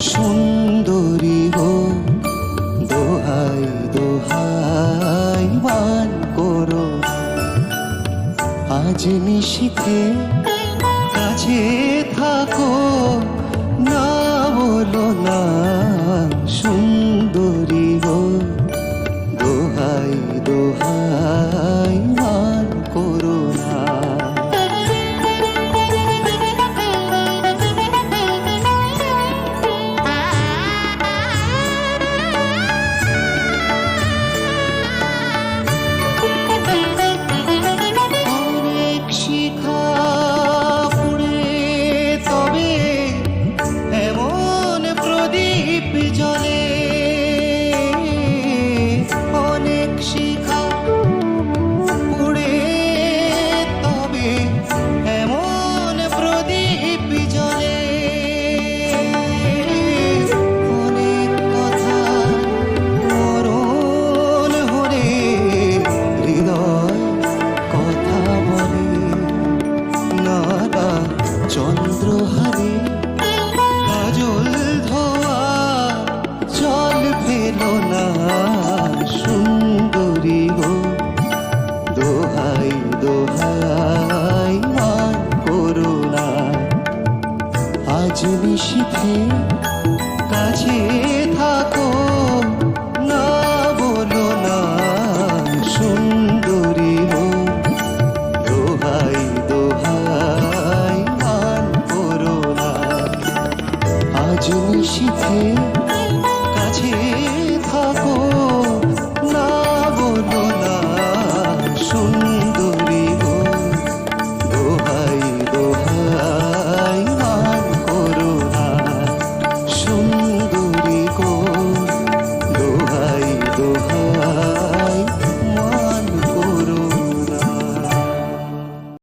সুন্দরী গো, দোহাই দোহাই মান করো, আজ নিশীথে কাছে থাকো, না বলো না। সুন্দরী গো, দোহাই দোহাই মান করো না। শিখা পুড়ে তবে এমন প্রদীপ জ্বলে, অনেক শিখা পুড়ে তবে এমন প্রদীপ জ্বলে, অনেক কথা মরণ হলে হৃদয় কথা বলে, নানা চন্দ্রহারে কাজল ধোয়া জল ফেলো না। সুন্দরী গো, দোহাই দোহাই মান করো না, আজ নিশীথে কাছে থাকো, না বলো না। সুন্দরী গো, দোহাই দোহাই মান করো না, আজ নিশীথে কাছে